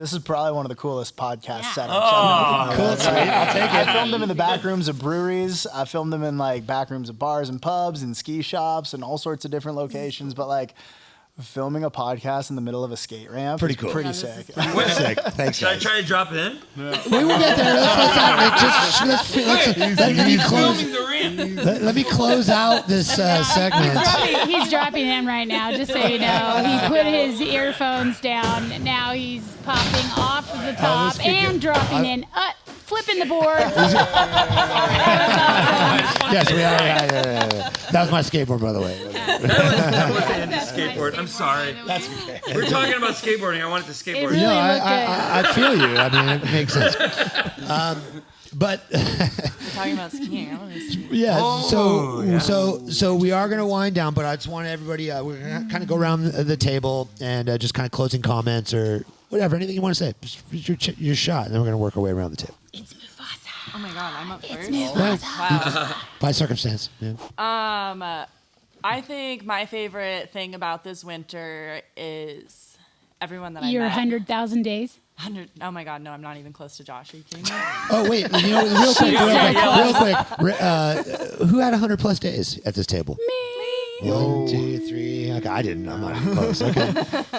This is probably one of the coolest podcast setups. Oh, cool. Sweet. I'll take it. I filmed them in the back rooms of breweries. I filmed them in like back rooms of bars and pubs and ski shops and all sorts of different locations. But like filming a podcast in the middle of a skate ramp, pretty is cool. pretty sick. Sick. Thanks, Should I guys. try to drop it in? We will get there. Let me close out this segment. He's dropping in right now, just so you know. He put his earphones down. Now he's popping off of the top and dropping in. Flipping the board. Yes, we are. Yeah. That was my skateboard, by the way. That was Andy's skateboard. I'm sorry. That's okay. We're talking about skateboarding. I wanted to skateboard. Really I feel you. I mean, it makes sense. But We're talking about skiing. I want to ski. yeah, so we are going to wind down, but I just want everybody, we're going to kind of go around the table and just kind of closing comments or whatever, anything you want to say. Just your shot, and then we're going to work our way around the table. It's Mufasa. Oh my God, I'm up first. Yeah. By circumstance. Yeah. I think my favorite thing about this winter is everyone that I Your met. 100,000 days. 100. Oh my God, no, I'm not even close to Josh. Are you kidding me? Oh, wait. You know, real quick. Who had 100 plus days at this table? Me. 1, 2, 3. Okay, I didn't. I'm not even close. Okay.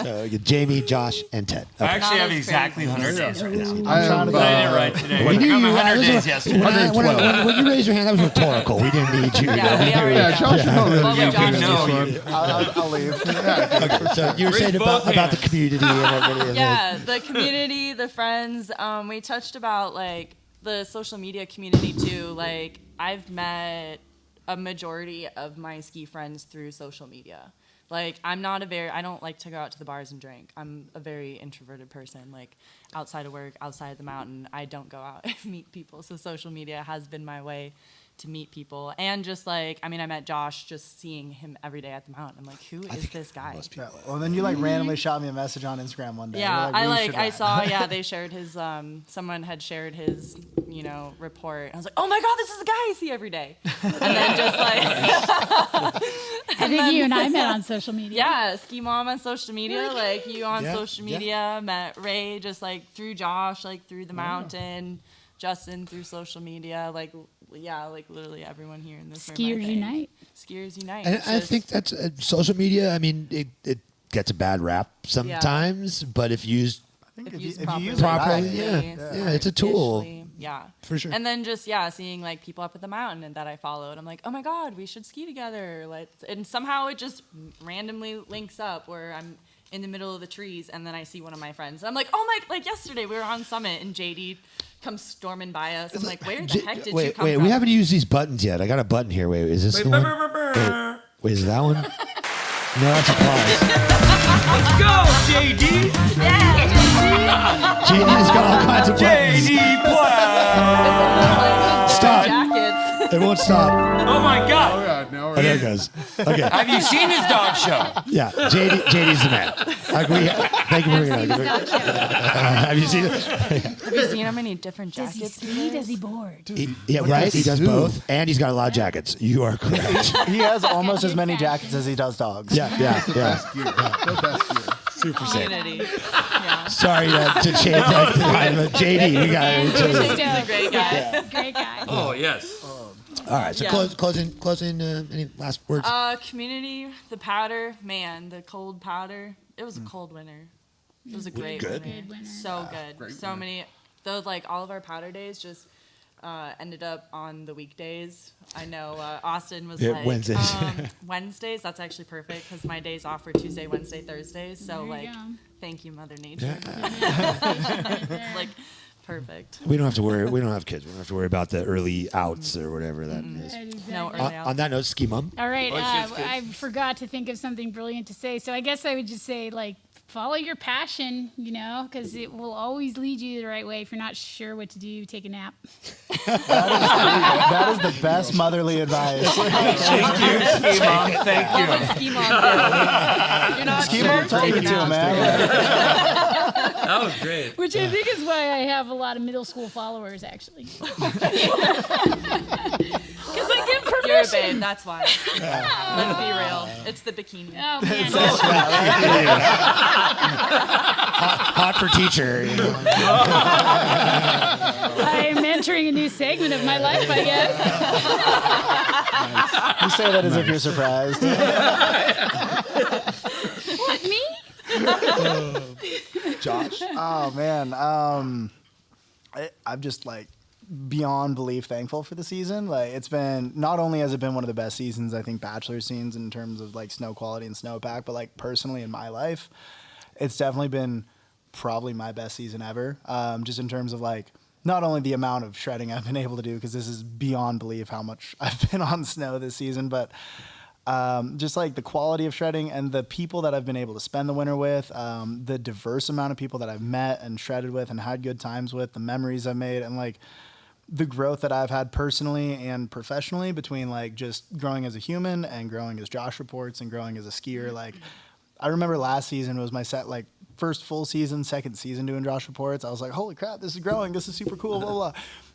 So you Jamie, Josh, and Ted. I Okay. actually Not have as exactly crazy. 100 days right now. I'm trying to But I did it right today. We knew I'm you. 100 days yesterday. When you raised your hand, that was rhetorical. We didn't need you. Yeah, we already know. Josh, you know Well, that. with Josh, know you. I'll leave. Okay, so you were saying Raise about both the hands. community and everybody. Yeah, the community, the friends. We touched about like the social media community too. Like I've met a majority of my ski friends through social media. Like I don't like to go out to the bars and drink. I'm a very introverted person. Like outside of work, outside of the mountain, I don't go out and meet people. So social media has been my way to meet people. And just like, I met Josh just seeing him every day at the mountain. I'm like, who is this guy? Yeah, well, then you like randomly shot me a message on Instagram one day. Yeah, You're we should I ride. saw, they shared his, someone had shared his, report. I was like, oh my God, this is the guy I see every day. And then just like. I think you and I met on social media. Yeah, Ski Mom on social media, like you on Yeah, social media, met Ray just like through Josh, like through the mountain, Justin through social media, like literally everyone here in this room. I Skiers think. Unite. Skiers Unite. And It's I just- think that's social media. I mean, it gets a bad rap sometimes, but if used if If used you properly, use it properly, right, yeah, it's a tool. Yeah. For sure. And then just seeing like people up at the mountain and that I followed, I'm like, oh my God, we should ski together. And somehow it just randomly links up where I'm in the middle of the trees and then I see one of my friends. And I'm like, oh my, like yesterday we were on Summit and JD comes storming by us. I'm like, where the heck did you come from? we haven't used these buttons yet. I got a button here. Wait, is this the one? Wait, is that one? No, that's applause. Let's go, JD. JD's got all kinds of buttons. JD Black. Stop. Jackets. It won't stop. Oh my Oh, God. yeah, now Oh, we're there it goes. Okay. Have you seen his dog show? Yeah, JD's the man. Thank you for bringing it up. Have you seen it? Have you seen how many different Does he jackets ski? Does he board? Yeah, right? He does both, and he's got a lot of jackets. You are correct. He has almost as many jackets as he does dogs. Yeah. the best gear. Super sick. community? Yeah. Sorry to change that. But JD, we got it. He's a great guy. Great guy. Oh, yes. All right, so Yeah. closing. Any last words? Community, the powder, man, the cold powder. It was a cold winter. It was a great Good. winter. Good winter. So good. Great So winter. many. Those like all of our powder days just ended up on the weekdays. I know Austin was Yeah, like Wednesdays. Wednesdays. That's actually perfect because my days off are Tuesday, Wednesday, Thursdays. So There you like, go. thank you, Mother Nature. It's like perfect. We don't have to worry. We don't have kids. We don't have to worry about the early outs or whatever that is. No Exactly. early On that note, Ski Mom. All right, it's good. I forgot to think of something brilliant to say. So I guess I would just say, like, follow your passion, because it will always lead you the right way. If you're not sure what to do, take a nap. That is the best motherly advice. Thank you, Ski Mom. Thank What you. would Ski Mom do? You're not Ski sure? Mom told Take me a to, nap. man. That was great. Which I think is why I have a lot of middle school followers, actually. Because I give you're a babe. That's why. Let's be real. It's the bikini. Oh man. Hot for teacher. You know? I'm entering a new segment of my life, I guess. You say that as if you're surprised. What, me? Josh? Oh man, I'm just like beyond belief thankful for the season. Like it's been, not only has it been one of the best seasons I think Bachelor scenes in terms of like snow quality and snowpack, but like personally in my life, it's definitely been probably my best season ever. Just in terms of like not only the amount of shredding I've been able to do, because this is beyond belief how much I've been on snow this season, but just like the quality of shredding and the people that I've been able to spend the winter with, the diverse amount of people that I've met and shredded with and had good times with, the memories I've made, and like the growth that I've had personally and professionally between like just growing as a human and growing as Josh reports and growing as a skier. Like I remember last season was my first full season, second season doing Josh reports. I was like, holy crap, this is growing. This is super cool, blah, blah.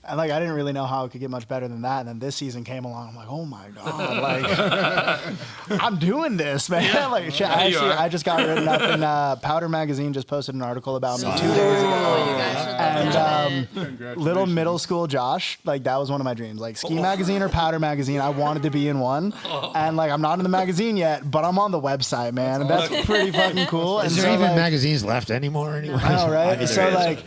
And like, I didn't really know how it could get much better than that. And then this season came along. I'm like, oh my God, like I'm doing this, man. Yeah. Like I just got written up in Powder Magazine just posted an article about me 2 days ago. And little middle school Josh, like that was one of my dreams. Like Ski Magazine or Powder Magazine, I wanted to be in one. And like, I'm not in the magazine yet, but I'm on the website, man. And that's pretty fucking cool. Is there even magazines left anymore? Anyway? I know, right? So like,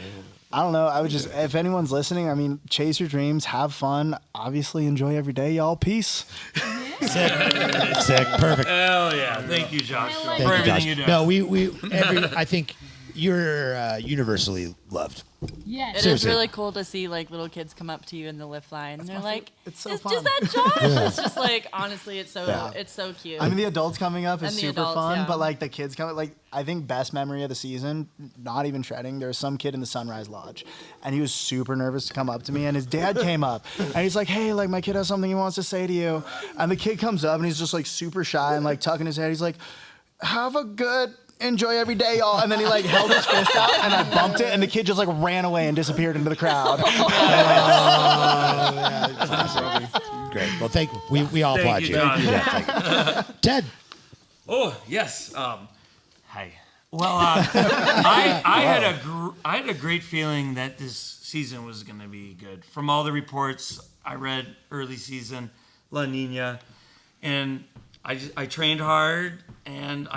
I don't know. I would just, if anyone's listening, I mean, chase your dreams, have fun, obviously enjoy every day, y'all. Peace. Sick. Perfect. Hell yeah. Thank you, Josh, Thank for you, everything Josh. you do. No, I think you're universally loved. Yes. It is Seriously. really cool to see like little kids come up to you in the lift line and they're like, it's so "Is fun." that Josh?" It's just like honestly, it's so cute. I mean, the adults coming up is And the super adults, fun, yeah. but like the kids coming, like I think best memory of the season, not even shredding. There was some kid in the Sunrise Lodge, and he was super nervous to come up to me, and his dad came up, and he's like, "Hey, like my kid has something he wants to say to you," and the kid comes up, and he's just like super shy and like tucking his head. He's like, "Have a good." Enjoy every day, y'all. And then he like held his fist out and I bumped it and the kid just like ran away and disappeared into the crowd. Great. Well, we all applaud you. John. Yeah, Ted. Oh, yes. Hi. Well, I had a great feeling that this season was going to be good. From all the reports I read early season, La Nina, and I trained hard and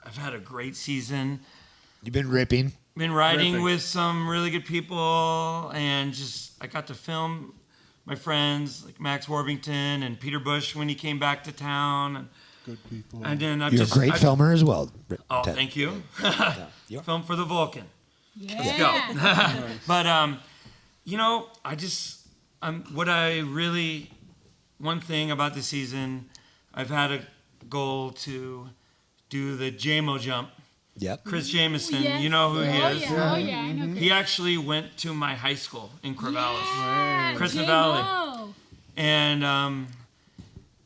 I've had a great season. You've been ripping. Been riding with some really good people, and just I got to film my friends like Max Warbington and Peter Bush when he came back to town. And, Good people. and then You're a great filmer as well. Oh, Ted. thank you. Film for the Vulcan. Yeah. Let's go. But you know, one thing about the season, I've had a goal to do the JMO jump. Yep. Chris Jameson, Yes. you know who he is. Yeah. Oh yeah, I know. He actually went to my high school in Corvallis, Yeah, Crescent J-Mo. Valley. And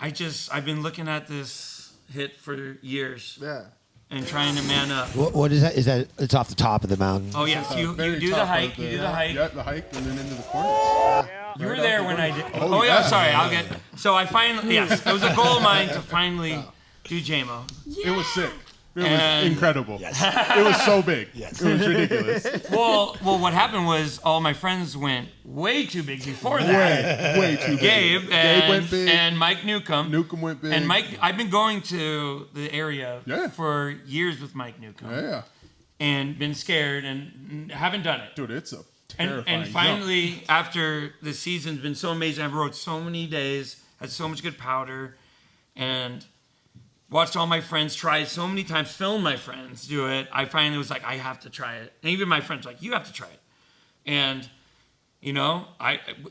I've been looking at this hit for years Yeah. and trying to man up. What is that? Is that it's off the top of the mountain? Oh yes, you Very do the top hike. of You do the hike. Yeah, the hike and then into the corners. You were there when I did. Oh, Oh yeah, yeah. sorry. So I finally, yes, it was a goal of mine to finally do JMO. It was sick. It was And- incredible. It was so big. It was ridiculous. Well, what happened was all my friends went way too big before that. Way too big. Gabe went big. and Mike Newcomb. Newcomb went big. And Mike, I've been going to the area Yeah. for years with Mike Newcomb. Yeah. And been scared and haven't done it. Dude, it's a And, terrifying and finally, after the season's been so amazing, I've rode so many days, had so much good powder, and watched all my friends try it so many times, filmed my friends do it. I finally was like, I have to try it. And even my friends were like, you have to try it. And, you know,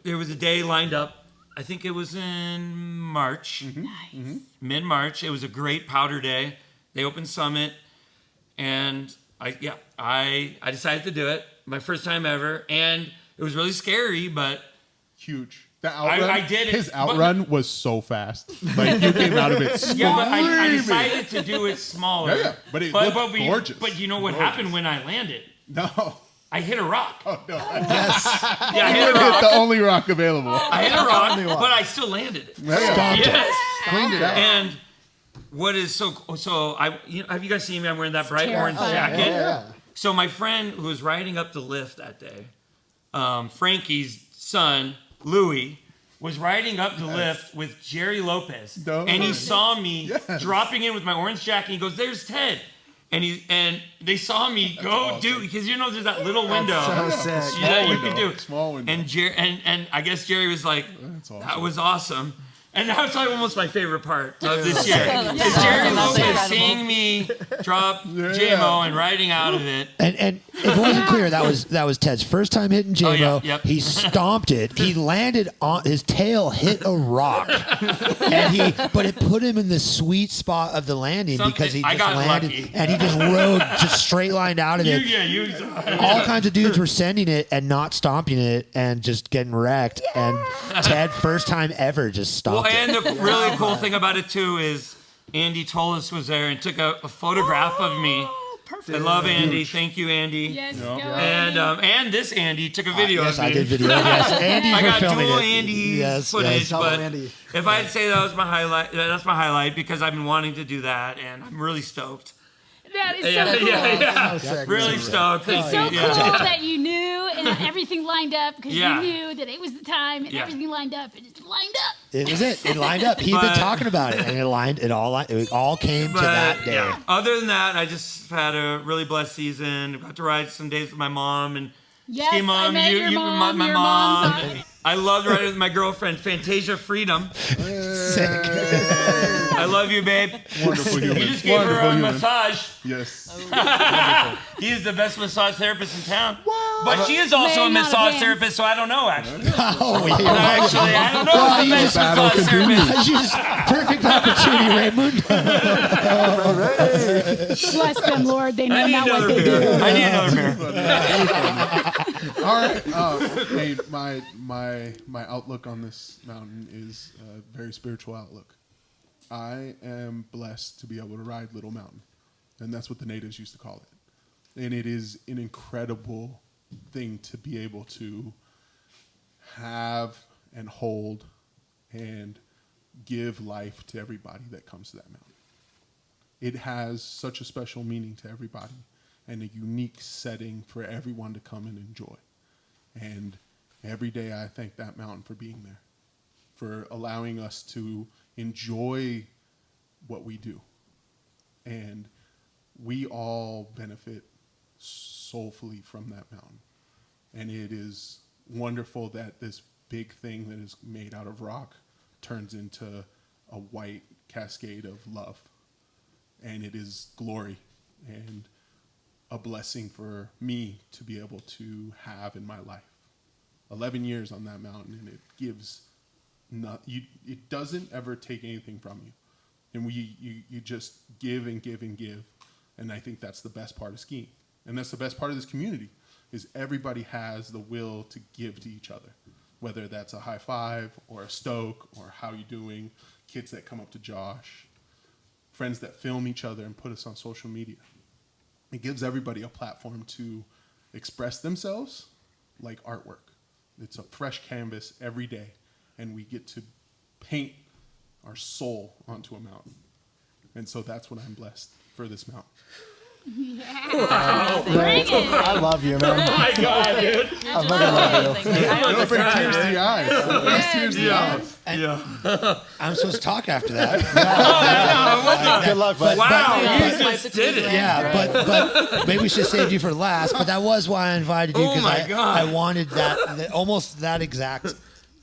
there was a day lined up. I think it was in March. Nice. Mid-March. It was a great powder day. They opened Summit. And I decided to do it. My first time ever. And it was really scary, but huge. The outrun, I did it, his but- outrun was so fast. Like, you came out of it screaming. yeah, but I decided to do it smaller. Yeah, but it looked gorgeous. But you know what happened when I landed? No. I hit a rock. Oh, no. Yes. Yeah, I hit a Hit rock. the only rock available. I hit a rock, but I still landed it. Yes. Cleaned it out. And what is so have you guys seen me? I'm wearing that bright orange terrifying. jacket. So my friend who was riding up the lift that day, Frankie's son Louis, was riding up the lift with Jerry Lopez, and he saw me dropping in with my orange jacket. He goes, "There's Ted." And they saw me go do, because there's that little window So sick. that you can do. Small window. And I guess Jerry was like, awesome. "That was awesome." And that was like almost my favorite part of this year. That's Is Jerry awesome. Lopez That's seeing me drop JMO and riding out of it. And if it wasn't clear, that was Ted's first time hitting JMO. yeah, yep. He stomped it. He landed on his tail, hit a rock, but it put him in the sweet spot of the landing because he I just got landed lucky. and he just rode just straight lined out of it. All kinds of dudes were sending it and not stomping it and just getting wrecked. And Ted, first time ever, just stomped And it. the really cool thing about it too is Andy Tolis was there and took a photograph of me. Perfect. I love Andy. Thank you, Andy. Yes, go And this Andy took a video Yes, of me. I did video. Yes, Andy I for got filming dual it. Andy's Yes, footage, yes. but Andy. if I'd say that was my highlight, that's my highlight because I've been wanting to do that, and I'm really stoked. That is so cool. Sick. Really stoked. It's so cool that you knew and everything lined up because Yeah. you knew that it was the time and Yeah. everything lined up and it lined up. It was it. It lined up. He'd been But- talking about it, and it all came to that day. Yeah. Other than that, I just had a really blessed season. Got to ride some days with my mom and Yes, ski mom. I met your mom. my Your mom. mom's I loved riding with my girlfriend, Fantasia Freedom. Sick. I love you, babe. Wonderful human. You just gave her Wonderful a human. massage. Yes. He is the best massage therapist in town. But she is also a Laying out of massage hands. therapist, so I don't know, actually. Oh, yeah. Actually, I don't know who's the best battle massage continues. therapist. Just perfect opportunity, Raymond. Bless them, Lord. They know I need not what another they beer. do. I need another beer. All right. Hey, my outlook on this mountain is a very spiritual outlook. I am blessed to be able to ride Little Mountain, and that's what the natives used to call it. And it is an incredible thing to be able to have and hold and give life to everybody that comes to that mountain. It has such a special meaning to everybody and a unique setting for everyone to come and enjoy. And every day I thank that mountain for being there, for allowing us to enjoy what we do. And we all benefit soulfully from that mountain. And it is wonderful that this big thing that is made out of rock turns into a white cascade of love. And it is glory and a blessing for me to be able to have in my life. 11 years on that mountain, and it gives it doesn't ever take anything from you. And you just give and give and give. And I think that's the best part of skiing. And that's the best part of this community, is everybody has the will to give to each other. Whether that's a high five or a stoke or how you doing, kids that come up to Josh, friends that film each other and put us on social media. It gives everybody a platform to express themselves like artwork. It's a fresh canvas every day, and we get to paint our soul onto a mountain. And so that's what I'm blessed for this mountain. Bring it. I love you, man. Oh my God, dude. I fucking love you. It'll bring tears to the eyes. It'll bring tears to the eyes. I'm supposed to talk after that. Good luck, bud. Wow, Yeah. you just did it. Yeah, but maybe we should have saved you for last. But that was why I invited you, Oh my because God. I wanted almost that exact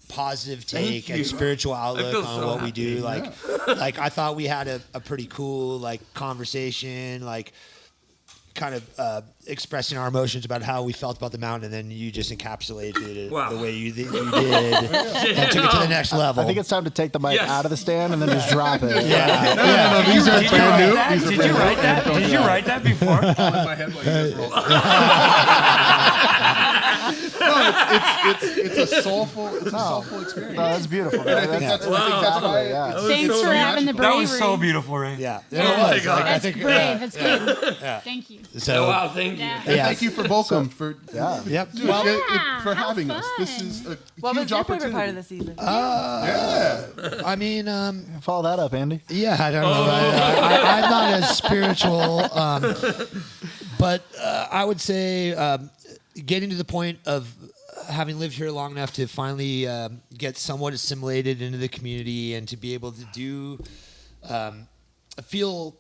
positive take you. and spiritual outlook feel on so what we happy. do. Like I thought we had a pretty cool conversation, kind of expressing our emotions about how we felt about the mountain, and then you just encapsulated it Wow. the way you did and took it to the next level. I think it's time to take the mic Yes. out of the stand and then just drop it. yeah. No, these are brand new. These are Did you brand write new. that? Did you write that before? All in my head while you guys roll. No, it's a soulful experience. No, that's beautiful. And I think that's why. Yeah. Thanks for having the That bravery. was so beautiful, Ray. Yeah. Yeah, It was. Like, I that's think, brave. That's good. Thank you. So, Wow, thank you. Yeah. And Yeah. thank you for Vulcan for Yep. dude, Well, for how having us. This fun. is a What was huge your opportunity. favorite part of the season? I mean, Follow that up, Andy. yeah, I don't know. I'm not as spiritual, but I would say getting to the point of having lived here long enough to finally get somewhat assimilated into the community and to be able to do feel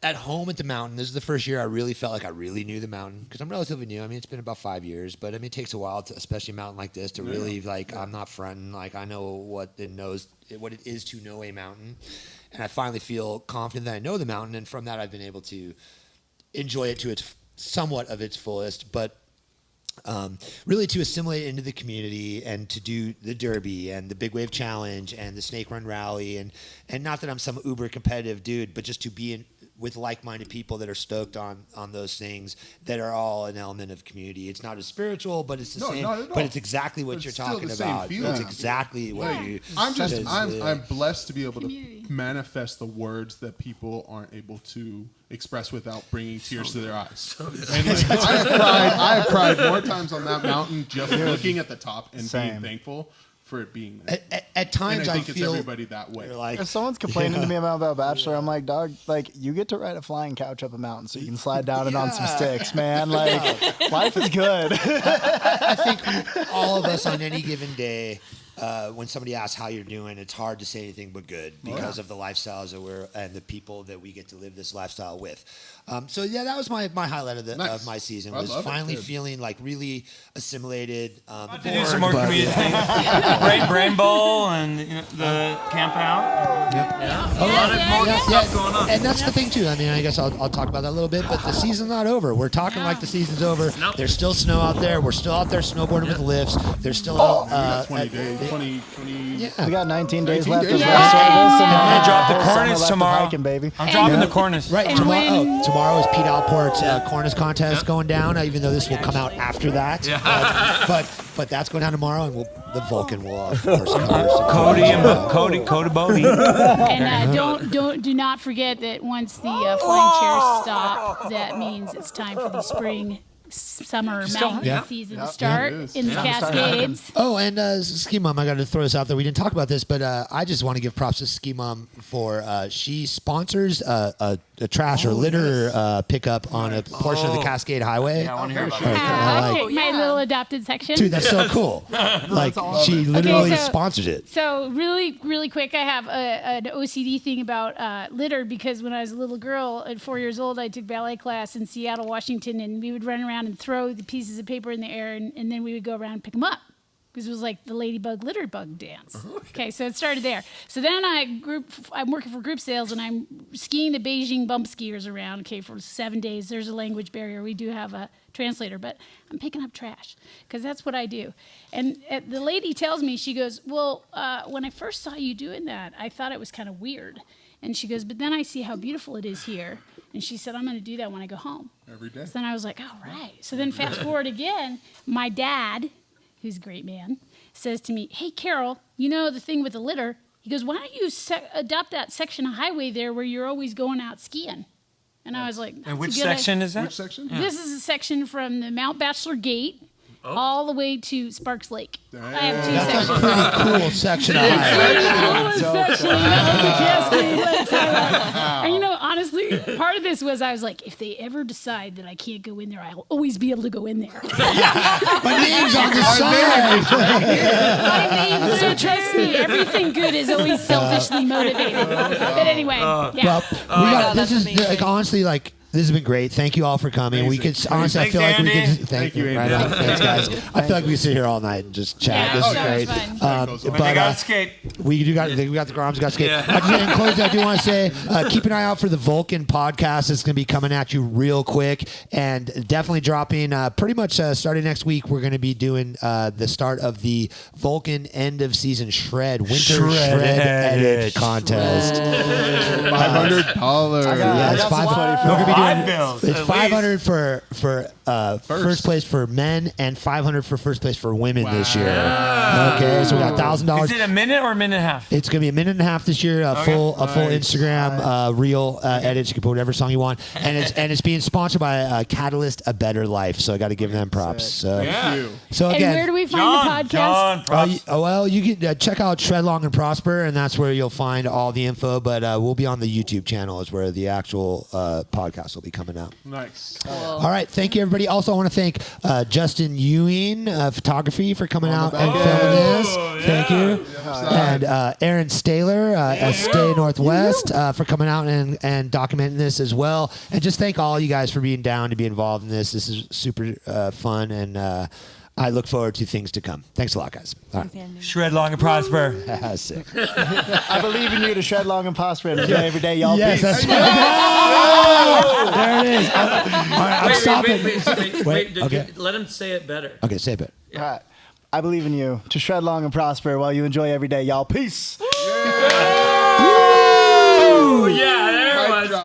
at home at the mountain. This is the first year I really felt like I really knew the mountain because I'm relatively new. I mean, it's been about 5 years, but I mean, it takes a while, to, especially a mountain like this, to really like. I'm not fronting. Like I know what it is to know a mountain, and I finally feel confident that I know the mountain. And from that, I've been able to enjoy it to its somewhat of its fullest, but. Really to assimilate into the community and to do the Derby and the Big Wave Challenge and the Snake Run Rally and not that I'm some uber competitive dude, but just to be in with like-minded people that are stoked on those things that are all an element of community. It's not as spiritual, but it's the same. Not at all. But it's exactly what But you're it's still talking the same about. feeling. It's exactly what Yeah. you. I'm blessed to be able Community. to manifest the words that people aren't able to express without bringing tears to their eyes. And like, I have cried more times on that mountain just looking at the top and Same. being thankful for it being there. At And times I I think it's feel everybody that way. you're like If someone's complaining to me about Bachelor, I'm like, dog, like you get to ride a flying couch up a mountain so you can slide down it on some sticks, man. Like life is good. I think all of us on any given day, when somebody asks how you're doing, it's hard to say anything but good because of the lifestyles that we're and the people that we get to live this lifestyle with. So yeah, that was my highlight of Nice. of my season I was love it. finally Good. feeling like really assimilated. To do some more community things. Brain Bowl and the camp out. A lot of more stuff going on. And that's the thing too. I mean, I guess I'll talk about that a little bit. But the season's not over. We're talking like the season's over. Nope. There's still snow out there. We're still out there snowboarding with lifts. There's still We got 20 days, 20. Yeah. We got 19 days 19 left days of left. left service, and I'm then gonna drop the whole summer cornice left of tomorrow. hiking, baby. I'm dropping the cornice. Right, And tomorrow. when- Tomorrow is Pete Alport's cornice contest going down. Even though this will come out after that, but that's going down tomorrow, and the Vulcan will of course cover some Cody Bodie. And do not forget that once the flying chairs stop, that means it's time for the spring, summer mountain season to start it is. in the Cascades. Oh, and Ski Mom, I got to throw this out there. We didn't talk about this, but I just want to give props to Ski Mom for she sponsors a trash or litter pickup on a portion of the Cascade Highway. Yeah, I want to hear about Sure. that. Like- Okay, my little adopted section. Dude, that's so cool. Like she literally sponsors it. So really quick, I have an OCD thing about litter because when I was a little girl at 4 years old, I took ballet class in Seattle, Washington, and we would run around and throw the pieces of paper in the air, and then we would go around and pick them up. Because it was like the ladybug litter bug dance. Okay, so it started there. So then I'm working for group sales and I'm skiing the Beijing bump skiers around, okay, for 7 days. There's a language barrier. We do have a translator, but I'm picking up trash because that's what I do. And the lady tells me, she goes, well, when I first saw you doing that, I thought it was kind of weird. And she goes, but then I see how beautiful it is here. And she said, I'm going to do that when I go home. Every day. So then I was like, all right. So then fast forward again, my dad, who's a great man, says to me, hey, Carol, you know the thing with the litter? He goes, why don't you adopt that section of highway there where you're always going out skiing? And I was like, that's And which a good section is that? Which section? This is a section from the Mount Bachelor Gate all the way to Sparks Lake. I have two That's sections. a pretty cool section of And you know, honestly, part of this was I was like, if they ever decide that I can't go in there, I'll always be able to go in there. My name's on the side. So trust me, everything good is always selfishly motivated. But anyway, yeah. Well, we got that's this is amazing. like honestly like this has been great. Thank you all for coming. We could honestly, I Thanks, feel like we Andy. could. Thank you, you. Andy. Right on. Thanks, guys. I feel like we could sit here all night and just chat. Yeah, This is so great. much fun. But, But they got escape. We got the Groms got skate. Yeah. In closing, I do want to say keep an eye out for the Vulcan podcast. It's going to be coming at you real quick and definitely dropping pretty much starting next week. We're going to be doing the start of the Vulcan End of Season Winter Shred Edit contest. $500. I got Yes, some five. funny We're going to be 5 bills. It's at 500 least. for first place for men and 500 for first place for women this year. Okay, so we got Is $1,000. it a minute or a minute and a half? It's gonna be a minute and a half this year. A full Nice. Instagram reel edits. You can put whatever song you want, and it's being sponsored by Catalyst, A Better Life. So I got to give them props. So Yeah. so And again. where do we find the podcast? Props. Well, you can check out Shred Long and Prosper, and that's where you'll find all the info. But we'll be on the YouTube channel, is where the actual podcast will be coming out. Nice. All right, thank you, everybody. Also, I want to thank Justin Ewing, Photography, for coming out and filming this. Thank you. And Aaron Staylor, Stay Northwest, for coming out and documenting this as well. And just thank all you guys for being down to be involved in this. This is super fun, and I look forward to things to come. Thanks a lot, guys. All right. Shred long and prosper. Sick. I believe in you to shred long and prosper and enjoy every day, y'all. Yes, Peace. that's There it is. All right, I'm stopping. Wait, okay. let him say it better. Okay, say it. All right. I believe in you to shred long and prosper while you enjoy every day, y'all. Peace. Oh, yeah.